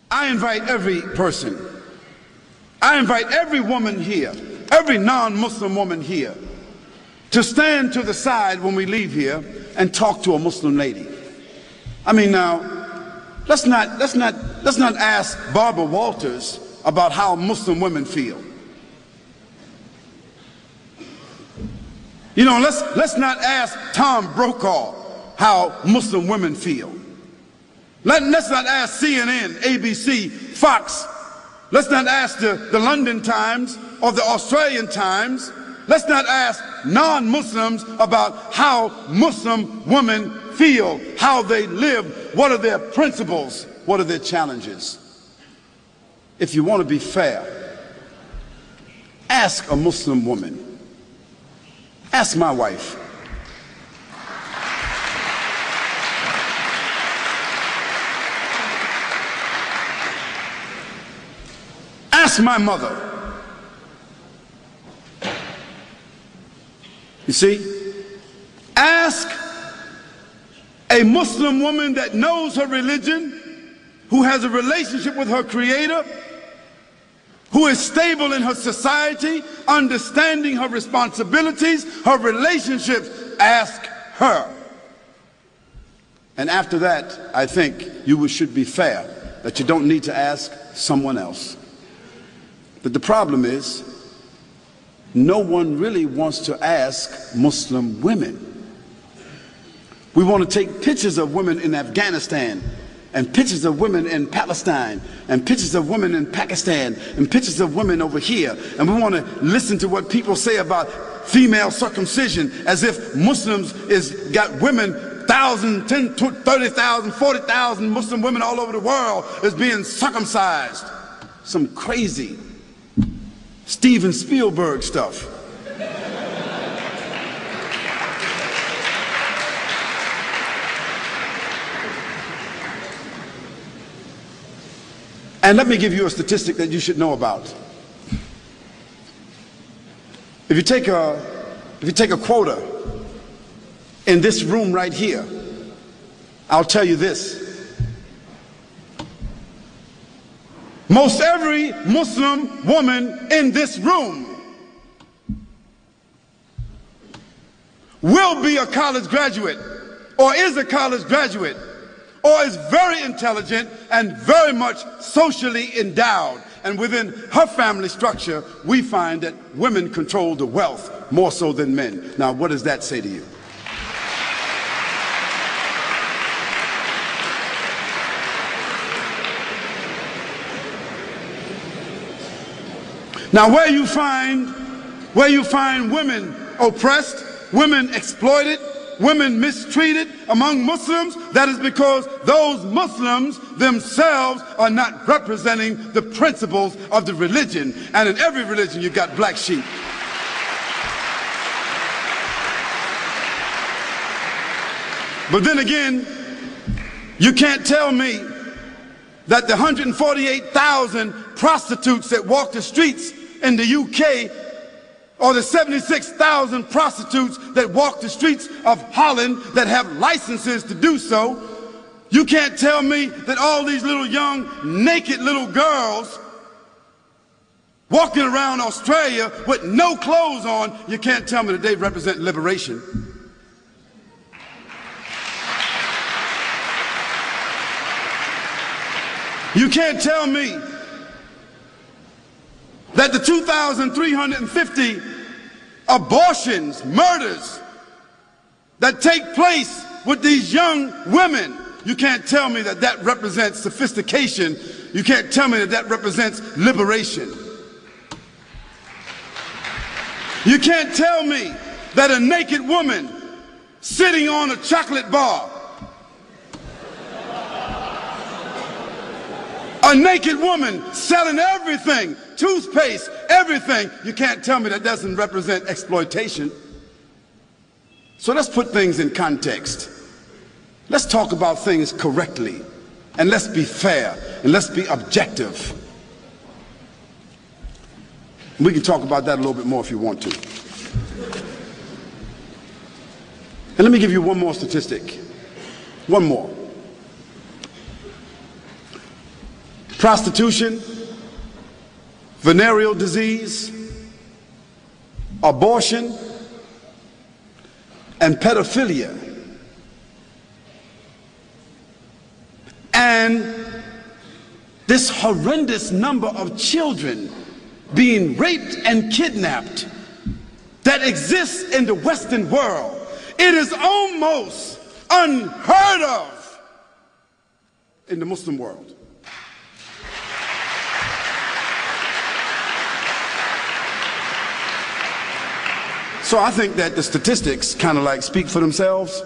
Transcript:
I invite every person, I invite every woman here, every non-Muslim woman here, to stand to the side when we leave here and talk to a Muslim lady. I mean, now, let's not ask Barbara Walters about how Muslim women feel. You know, let's not ask Tom Brokaw how Muslim women feel. Let's not ask CNN, ABC, Fox. Let's not ask the London Times or the Australian Times. Let's not ask non-Muslims about how Muslim women feel, how they live, what are their principles, what are their challenges. If you want to be fair, ask a Muslim woman. Ask my wife. Ask my mother. You see, ask a Muslim woman that knows her religion, who has a relationship with her Creator, who is stable in her society, understanding her responsibilities, her relationships. Ask her. And after that, I think you should be fair, that you don't need to ask someone else. But the problem is, no one really wants to ask Muslim women. We want to take pictures of women in Afghanistan, and pictures of women in Palestine, and pictures of women in Pakistan, and pictures of women over here. And we want to listen to what people say about female circumcision, as if Muslims got women, 1,000, 10, 30,000, 40,000 Muslim women all over the world is being circumcised. Some crazy Steven Spielberg stuff. And let me give you a statistic that you should know about. If you take a quota in this room right here, I'll tell you this. Most every Muslim woman in this room will be a college graduate, or is a college graduate, or is very intelligent and very much socially endowed. And within her family structure, we find that women control the wealth more so than men. Now, what does that say to you? Now, where you find women oppressed, women exploited, women mistreated among Muslims, that is because those Muslims themselves are not representing the principles of the religion. And in every religion, you've got black sheep. But then again, you can't tell me that the 148,000 prostitutes that walk the streets in the UK, or the 76,000 prostitutes that walk the streets of Holland that have licenses to do so, you can't tell me that all these little young naked little girls walking around Australia with no clothes on, you can't tell me that they represent liberation. You can't tell me that the 2,350 abortions, murders that take place with these young women, you can't tell me that that represents sophistication. You can't tell me that that represents liberation. You can't tell me that a naked woman sitting on a chocolate bar, a naked woman selling everything, toothpaste, everything, you can't tell me that doesn't represent exploitation. So let's put things in context. Let's talk about things correctly, and let's be fair, and let's be objective. We can talk about that a little bit more if you want to. And let me give you one more statistic. One more. prostitution, venereal disease, abortion, and pedophilia. And this horrendous number of children being raped and kidnapped that exists in the Western world. It is almost unheard of in the Muslim world. So I think that the statistics kind of like speak for themselves.